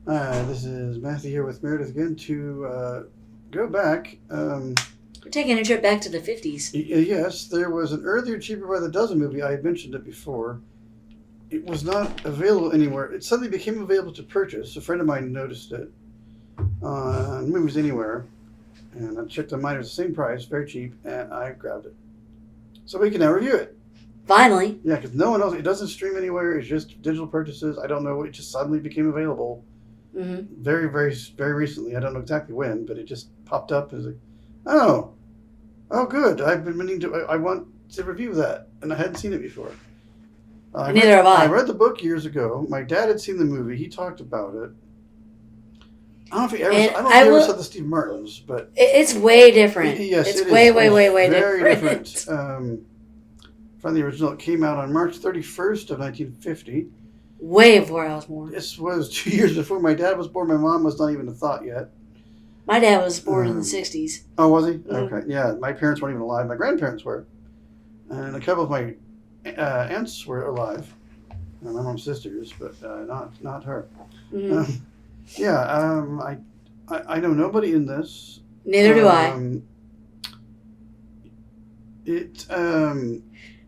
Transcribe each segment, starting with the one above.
This is Matthew here with Meredith again to go back. We're taking a trip back to the 50s. Yes, there was an earlier Cheaper by the Dozen movie. I had mentioned it before. It was not available anywhere. It suddenly became available to purchase. A friend of mine noticed it on Movies Anywhere, and I checked on mine. It was the same price, very cheap, and I grabbed it. So we can now review it. Finally. Yeah, because no one else. It doesn't stream anywhere. It's just digital purchases. I don't know. It just suddenly became available. Mm-hmm. Very, very, very recently. I don't know exactly when, but it just popped up as like, oh, good. I've been meaning to. I want to review that, and I hadn't seen it before. Neither have I. I read the book years ago. My dad had seen the movie. He talked about it. I don't know if he ever saw the Steve Martins, but it's way different. Yes, it's it way, is. way, way, way very different. From the original, it came out on March 31st of 1950. Way before I was born. This was 2 years before my dad was born. My mom was not even a thought yet. My dad was born in the 60s. Oh, was he? Mm-hmm. Okay. Yeah, my parents weren't even alive. My grandparents were. And a couple of my aunts were alive. My mom's sisters, but not her. Mm-hmm. I know nobody in this. Neither do I.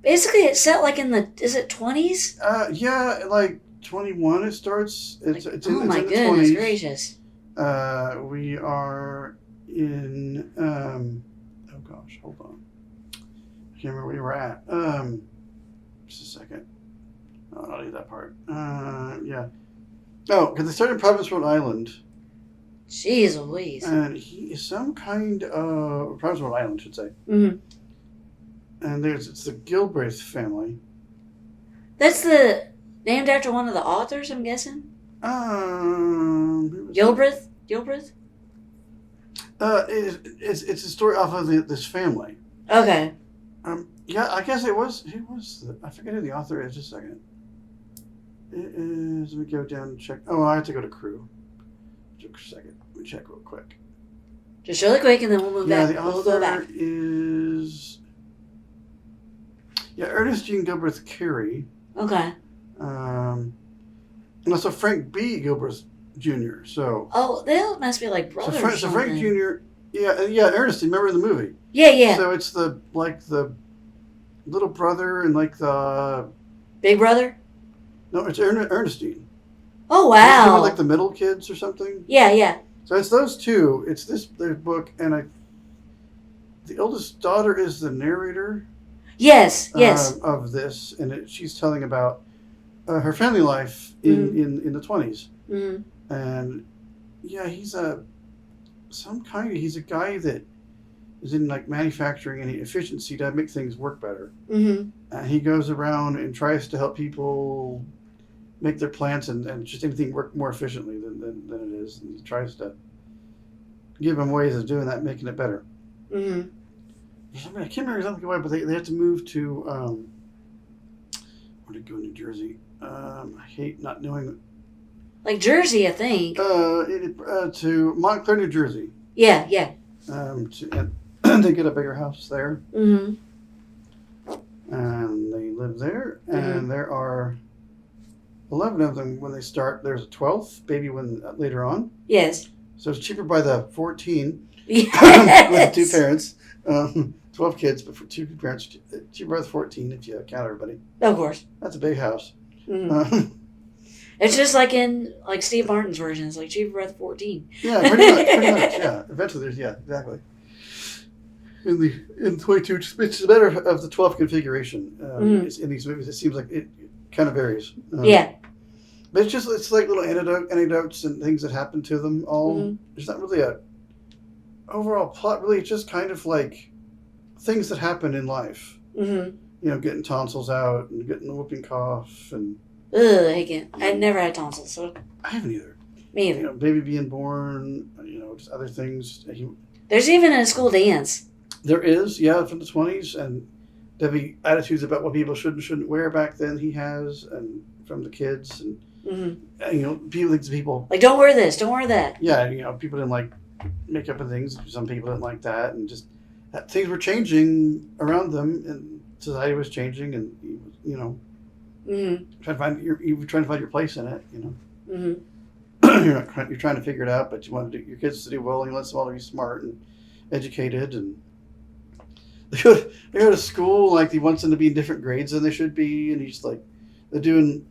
Basically, it's set like in the, is it 20s? Yeah, like 21 it starts. It's oh my in the goodness 20s. Gracious. We are in, oh gosh, hold on. I can't remember where we were at. Just a second. Oh, I'll leave that part. Yeah. Oh, because they started in Providence, Rhode Island. Jeez Louise. And he is some kind of, Providence, Rhode Island, I should say. Mm-hmm. And it's the Gilbreth family. That's named after one of the authors, I'm guessing? Gilbreth? Gilbreth? It's a story off of this family. Okay. Yeah, I guess it was. I forget who the author is. Just a second. It is. Let me go down and check. Oh, I have to go to Crew. Just a second. Let me check real quick. Just really quick, and then we'll move back. The author we'll go back. is. Yeah, Ernestine Gilbreth Carey. Okay. And also Frank B. Gilbreth Jr. So. Oh, they must be like brothers. So Frank Jr. Yeah, Ernestine. Remember the movie? Yeah. So it's the little brother and like the big brother. No, it's Ernestine. Oh wow! Like the middle kids or something. Yeah. So it's those two. It's their book, and the oldest daughter is the narrator. Yes. Of this, and she's telling about her family life in the 20s. Mm-hmm. And yeah, he's a guy that is in like manufacturing and efficiency to make things work better. Mm-hmm. And he goes around and tries to help people make their plants and just anything work more efficiently than it is. And he tries to give them ways of doing that, making it better. Mm-hmm. I can't remember exactly why, but they had to move to where did it go? New Jersey. I hate not knowing. Like Jersey, I think. To Montclair, New Jersey. Yeah. And they get a bigger house there. Mm-hmm. And they live there, and there are 11 of them when they start. There's a 12th baby later on. Yes. So it's cheaper by the 14 yes. with two parents. 12 kids, but for two parents, cheaper by the 14 if you count everybody. Of course. That's a big house. Mm-hmm. It's just like in Steve Martin's version. It's like cheaper by the 14. Yeah, pretty much. Yeah, eventually exactly. In 22, it's better of the 12 configuration. In these movies, it seems like it kind of varies. Yeah. But it's like little anecdotes and things that happen to them all. Mm-hmm. There's not really a overall plot. Really, it's just kind of like things that happen in life. Mm-hmm. You know, getting tonsils out and getting the whooping cough and. Ugh, I can't. I've never had tonsils, so. I haven't either. Me either. You know, baby being born. You know, just other things. There's even a school dance. There is, yeah, from the 20s, and there'll be attitudes about what people should and shouldn't wear back then. He has, and from the kids, and you know, people like don't wear this, don't wear that. Yeah, you know, people didn't like makeup and things. Some people didn't like that, and just things were changing around them, and society was changing, and you know, trying to find your place in it. You know, you're trying to figure it out, but you want your kids to do well. And you want them all to be smart and educated, and they go to school like he wants them to be in different grades than they should be, and he's like they're doing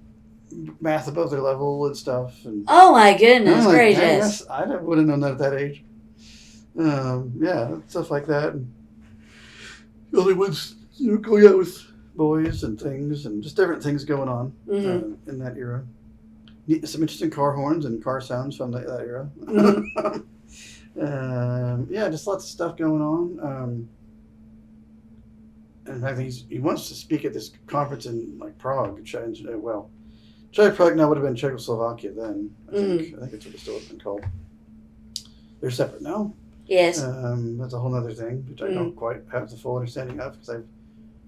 math above their level and stuff. And Oh my goodness I'm like, "Dang, gracious! I would have known that at that age. Yeah, stuff like that. And the only ones going out with boys and things, and just different things going on in that era. Some interesting car horns and car sounds from that era. Yeah, just lots of stuff going on. And I think he wants to speak at this conference in like Prague. Czech Prague now would have been Czechoslovakia then. I think it's what it still would have been called. They're separate now. Yes. That's a whole other thing, which I don't quite have the full understanding of because I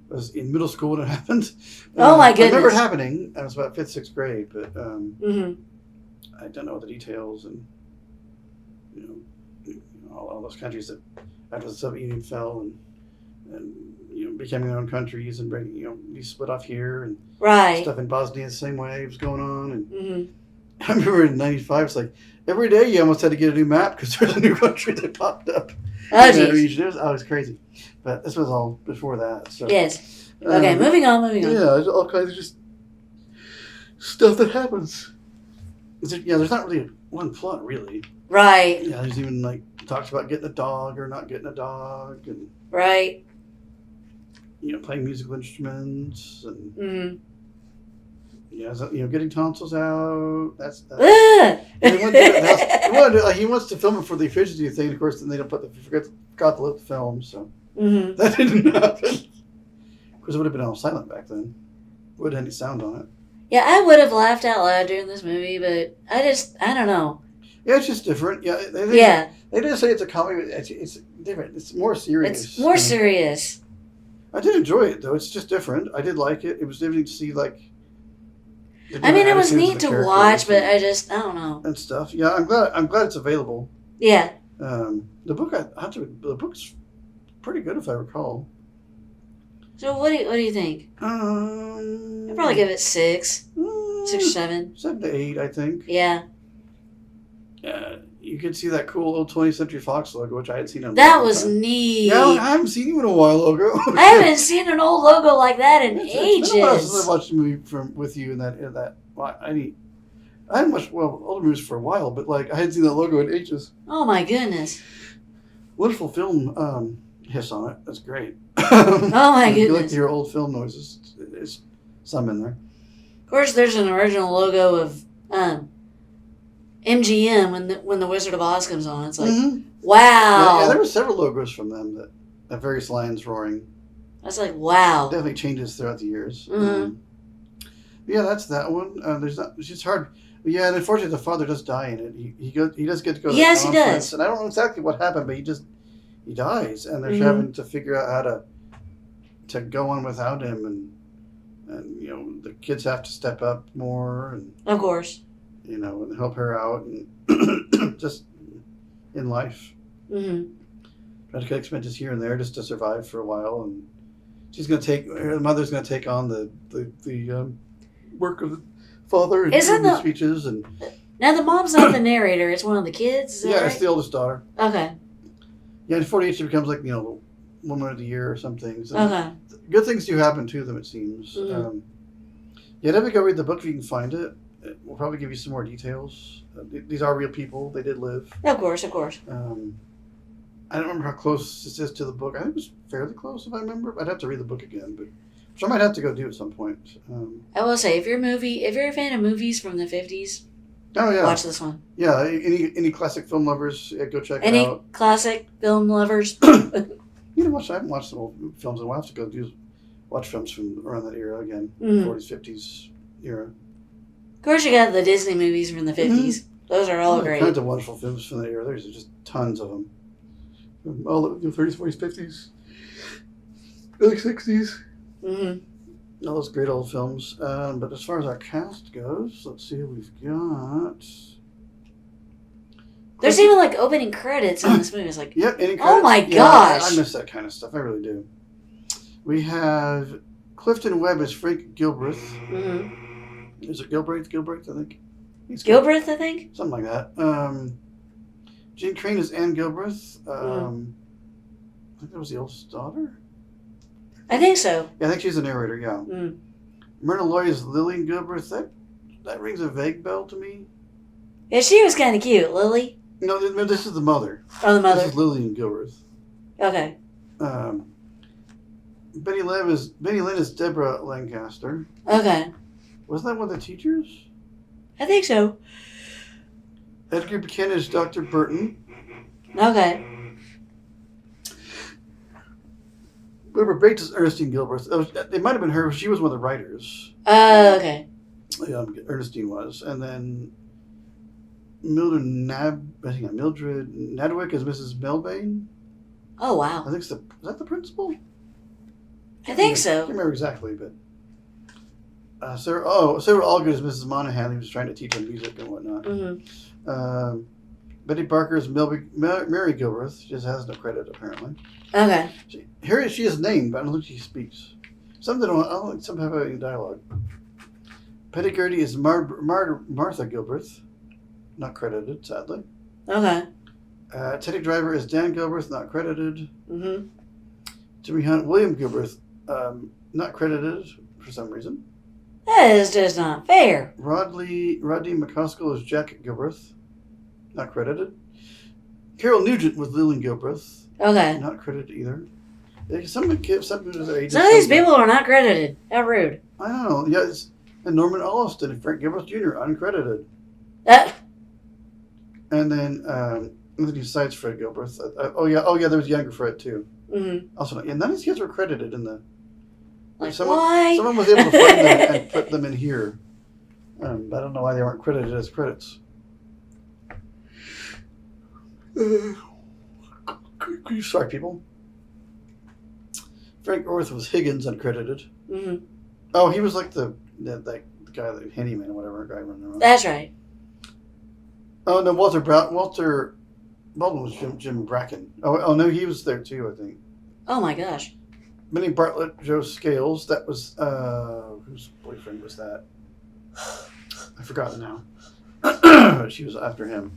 was in middle school when it happened. Oh my goodness! I remember it happening. I was about 5th, 6th grade, but I don't know the details and all those countries that after the Soviet Union fell and became their own countries and we split off here and stuff in Bosnia the same way was going on. And I remember in '95, it's like every day you almost had to get a new map because there's a new country that popped up. Oh, geez. It was crazy. But this was all before that. So. Yes. Okay, moving on. Yeah, there's all kinds of just stuff that happens. There's not really one plot, really. Right. Yeah, there's even talks about getting a dog or not getting a dog, and right. Playing musical instruments, and getting tonsils out. That's he wants to film it for the efficiency thing. Of course, then they don't forgot to load the film, so that didn't happen. Because it would have been all silent back then. Wouldn't have any sound on it. Yeah, I would have laughed out loud during this movie, but I don't know. Yeah, it's just different. Yeah, they didn't say it's a comedy. It's different. It's more serious. It's more serious. I did enjoy it though. It's just different. I did like it. It was different to see it was neat to watch, but I don't know. And stuff. Yeah, I'm glad it's available. Yeah. The book's pretty good if I recall. So what do you think? I'd probably give it 6 or 7. 7 to 8, I think. Yeah. You could see that cool old 20th Century Fox logo, which I had seen on. That was neat. Yeah, I haven't seen you in a while ago. I haven't seen an old logo like that in ages. It's been a while since I watched a movie with you in that. Well, I hadn't watched older movies for a while, but I hadn't seen that logo in ages. Oh my goodness! Wonderful film hiss on it. That's great. Oh my goodness! You like to hear old film noises. There's some in there. Of course, there's an original logo of MGM when the Wizard of Oz comes on. It's like, wow. Yeah, there were several logos from them that have various lines roaring. That's like, wow. It definitely changes throughout the years. Mm-hmm. Yeah, that's that one. It's just hard. Yeah, and unfortunately, the father does die in it. He does get to go to the conference. He does. And I don't know exactly what happened, but he dies, and they're having to figure out how to go on without him, and the kids have to step up more, and of course, and help her out, and just in life, try to cut expenses here and there just to survive for a while, and her mother's gonna take on the work of the father and the speeches, and now the mom's not the narrator; it's one of the kids. Is that right? It's the oldest daughter. Okay. Yeah, in 48 she becomes the woman of the year or something. So okay. Good things do happen to them, it seems. Definitely go read the book if you can find it. We'll probably give you some more details. These are real people; they did live. Of course. I don't remember how close this is to the book. I think it was fairly close, if I remember. I'd have to read the book again, which I might have to go do at some point. I will say, if you're a fan of movies from the 50s, watch this one. Yeah, any classic film lovers, go check it out. Any classic film lovers. I haven't watched some old films in a while. I have to go watch films from around that era again, 40s, 50s era. Of course, you got the Disney movies from the 50s. Those are all great. Kinds of wonderful films from that era. There's just tons of them. All the 30s, 40s, 50s, early 60s. All those great old films. But as far as our cast goes, let's see who we've got. There's even opening credits in this movie. It's like, yep, any credits? Oh my gosh. I miss that kind of stuff. I really do. We have Clifton Webb as Frank Gilbreth. Is it Gilbreth? I think. Gilbreth, I think. Something like that. Jean Crane is Anne Gilbreth. I think that was the oldest daughter. I think so. Yeah, I think she's the narrator. Yeah. Mm. Myrna Loy is Lillian Gilbreth. That rings a vague bell to me. Yeah, she was kind of cute, Lily. No, this is the mother. Oh, the mother. This is Lillian Gilbreth. Okay. Betty Lynn is Deborah Lancaster. Okay. Wasn't that one of the teachers? I think so. Edgar Buchanan is Dr. Burton. Okay. Wilbur Bates is Ernestine Gilbreth. It might have been her. She was one of the writers. Okay. Ernestine was. And then Mildred Nadwick is Mrs. Melbain. Oh, wow. I think is that the principal? I think so. I can't remember exactly, but Sarah Allgood is Mrs. Monahan. He was trying to teach her music and whatnot. Mm-hmm. Betty Barker is Mary Gilbreth. She just has no credit apparently. Okay. She is named, but I don't think she speaks. I don't think some have any dialogue. Petty Gertie is Martha Gilbreth, not credited, sadly. Okay. Teddy Driver is Dan Gilbreth, not credited. Mm-hmm. Jimmy Hunt, William Gilbreth, not credited for some reason. That is just not fair. Rodney McCoskell is Jack Gilbreth, not credited. Carol Nugent was Lillian Gilbreth, Okay. not credited either. Some of these people are not credited. How rude. I don't know. Yeah, and Norman Olliston and Frank Gilbreth Jr. uncredited. And then Anthony Sides Fred Gilbreth. Oh yeah, there was younger Fred too. Mm-hmm. Also, and none of these kids were credited in the. Like, someone was able to find them and put them in here. I don't know why they weren't credited as credits. Sorry, people. Frank Orth was Higgins, uncredited. Mm-hmm. Oh, he was like the guy, the handyman or whatever guy running around. That's right. Oh no, Walter Baldwin was Jim Bracken. Oh no, he was there too, I think. Oh my gosh. Minnie Bartlett, Joe Scales. That was whose boyfriend was that? I've forgotten now. She was after him.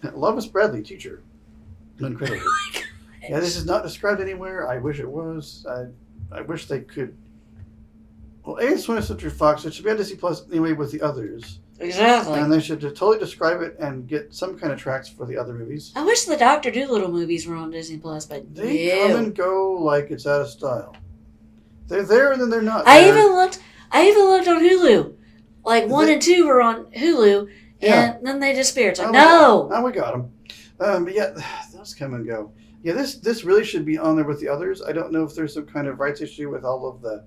Lovis Bradley, teacher, uncredited. Oh Yeah, this is not described anywhere. I wish it was. I wish they could. Well, it's 20th Century Fox. It should be on Disney Plus anyway with the others. Exactly. And they should totally describe it and get some kind of tracks for the other movies. I wish the Dr. Dolittle movies were on Disney Plus, but They come and go like it's out of style. They're there and then they're not. I even looked on Hulu. Like 1 and 2 were on Hulu, and then they disappeared. It's like, no. Now we got them. But yeah, those come and go. Yeah, this really should be on there with the others. I don't know if there's some kind of rights issue with all of the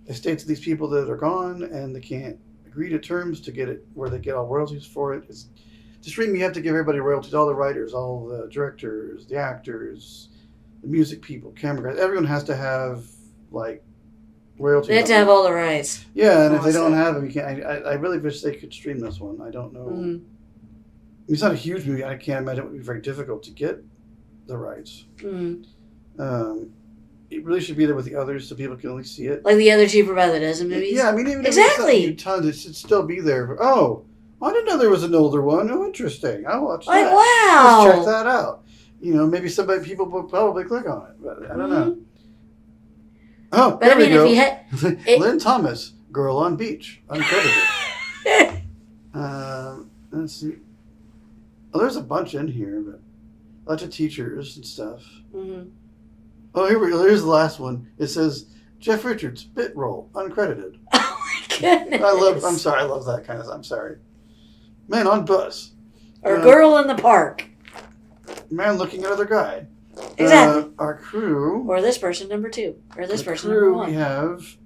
estates of these people that are gone and they can't agree to terms to get it where they get all royalties for it. To stream, you have to give everybody royalties, all the writers, all the directors, the actors, the music people, camera guys. Everyone has to have like royalties. They have to have all the rights. Yeah, and if they don't have them, you can't. I really wish they could stream this one. I don't know. Mm-hmm. It's not a huge movie. I can't imagine it would be very difficult to get the rights. Mm-hmm. It really should be there with the others so people can only see it. Like the other Cheaper by the Dozen movies? Yeah, I mean, even exactly. if it's not tons, it should still be there. Oh, I didn't know there was an older one. Oh, interesting. I'll watch like, that. Wow. Let's check that out. You know, maybe people will probably click on it, but I don't know. Oh, but there I mean, we go. if you had Lynn Thomas, Girl on Beach, uncredited. Let's see. Oh, there's a bunch in here, but lots of teachers and stuff. Mm-hmm. Oh, here we go. Here's the last one. It says Jeff Richards, bit role, uncredited. Oh my goodness. I love that kind of. I'm sorry. Man on bus. Or girl in the park. Man looking at other guy. Exactly. Our crew. Or this person number 2. Or this person crew, number 1. We have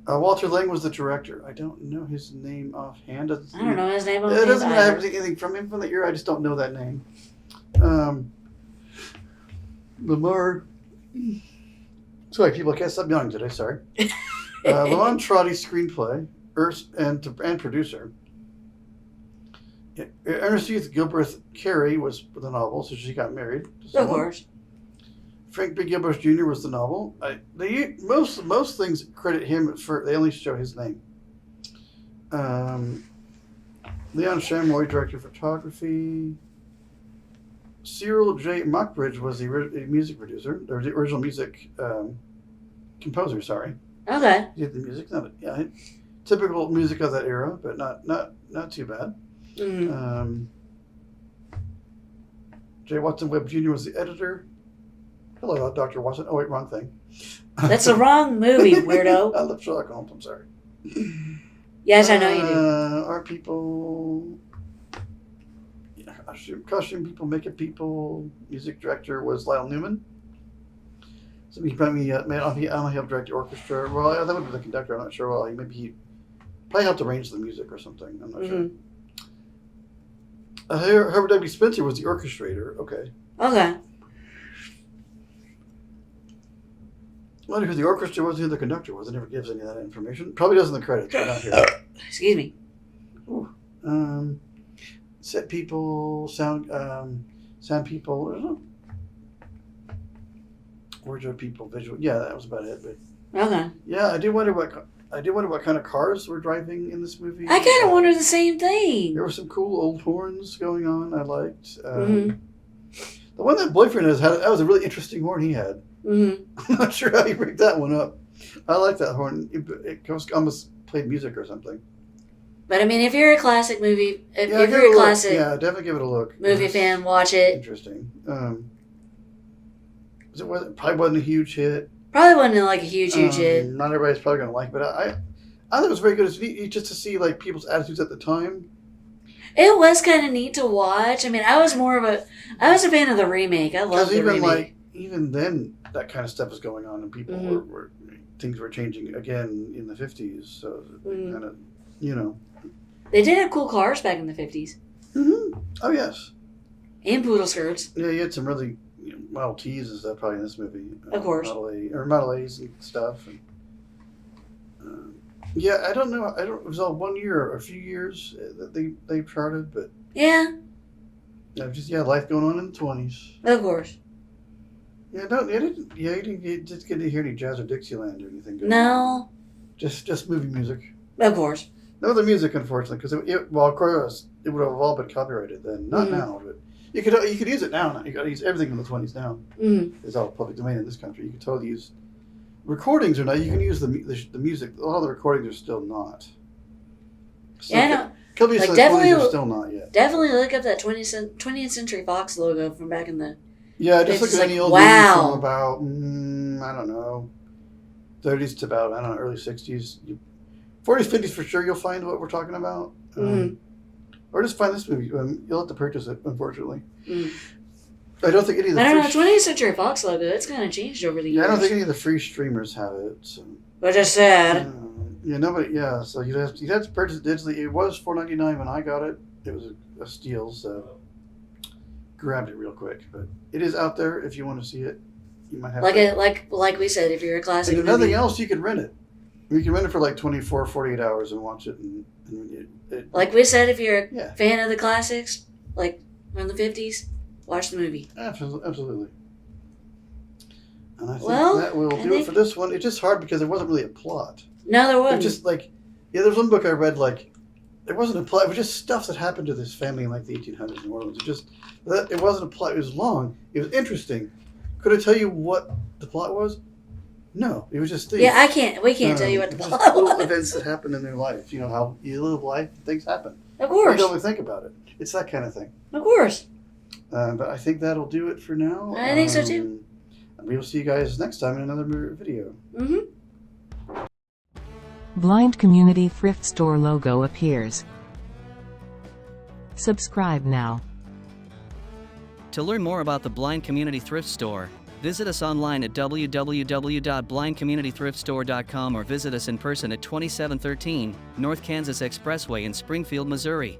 Walter Lang was the director. I don't know his name offhand. I don't know his name It doesn't either. have anything from him from the year. I just don't know that name. Lamar. Sorry, people, I can't stop yelling today. Sorry. Lamont Trotty screenplay and producer. Ernest Youth Gilbreth Carey was the novel, so she got married. Of course. Frank B. Gilbreth Jr. was the novel. Most things credit him for. They only show his name. Leon Chamoy, director of photography. Cyril J. Mockbridge was the music producer, or the original music composer. Sorry. Okay. He did the music. Typical music of that era, but not too bad. Mm-hmm. J. Watson Webb Jr. was the editor. Hello, Dr. Watson. Oh, wait, wrong thing. That's the wrong movie, weirdo. I love Sherlock Holmes. I'm sorry. Yes, I know you do. Art people, costume people, makeup people. Music director was Lyle Newman. So he probably helped direct the orchestra. Well, that would be the conductor. I'm not sure. Well, maybe he probably helped arrange the music or something. I'm not sure. Herbert W. Spencer was the orchestrator. Okay. Okay. I wonder who the orchestra was, who the conductor was. It never gives any of that information. Probably does in the credits, but not here. Excuse me. Ooh. Set people, sound people. I don't know. Wardrobe people, visual. Yeah, that was about it. But Okay. yeah, I do wonder what kind of cars were driving in this movie. I kind of wonder the same thing. There were some cool old horns going on. I liked. The one that boyfriend had, that was a really interesting horn he had. I'm not sure how you break that one up. I like that horn. It almost played music or something. But I mean, if you're a classic movie, if you're a classic, definitely give it a look. Movie fan, watch it. Interesting. It probably wasn't a huge hit. Probably wasn't like a huge hit. Not everybody's probably gonna like it, but I thought it was very good. It's neat just to see like people's attitudes at the time. It was kind of neat to watch. I mean, I was a fan of the remake. I loved the remake. Even then, that kind of stuff was going on, and people things were changing again in the 50s. So kind of, They did have cool cars back in the 50s. Oh yes. And poodle skirts. Yeah, you had some really Model Ts and stuff probably in this movie. Of course. Model A's and stuff. And, yeah, I don't know. It was all 1 year or a few years that they charted, but yeah. Life going on in the 20s. Of course. Yeah, you didn't just get to hear any jazz or Dixieland or anything. No. Just movie music. Of course. No other music, unfortunately, because of course, it would have all been copyrighted then. Not now, but you could use it now. You got to use everything in the 20s now. It's all public domain in this country. You can totally use recordings or not. You can use the music. A lot of the recordings are still not. So could be like definitely still not yet. Definitely look up that 20th Century Fox logo from back in the. Yeah, just look at any old movie from about I don't know, 30s to about early 60s. 40s, 50s for sure. You'll find what we're talking about. Or just find this movie. You'll have to purchase it, unfortunately. I don't think any of the 20th Century Fox logo. It's kind of changed over the years. I don't think any of the free streamers have it. So. Which is sad. Nobody. Yeah, so you'd have to purchase it digitally. It was $4.99 when I got it. It was a steal, so grabbed it real quick. But it is out there if you want to see it. You might have like we said, if you're a classic. And if nothing else, you can rent it. You can rent it for like 24, 48 hours and watch it. And like we said, if you're a fan of the classics, like from the 50s, watch the movie. Absolutely. And I think that will do it for this one. It's just hard because there wasn't really a plot. No, there wasn't. It's just there was one book I read, there wasn't a plot. It was just stuff that happened to this family in the 1800s in New Orleans. It wasn't a plot. It was long. It was interesting. Could I tell you what the plot was? No, it was just things. Yeah, we can't tell you what the plot was. Little events that happen in their life. How you live life, things happen. Of course. You don't even think about it. It's that kind of thing. Of course. But I think that'll do it for now. I think so too. We will see you guys next time in another video. Blind Community Thrift Store logo appears. Subscribe now. To learn more about the Blind Community Thrift Store, visit us online at www.blindcommunitythriftstore.com or visit us in person at 2713 North Kansas Expressway in Springfield, Missouri.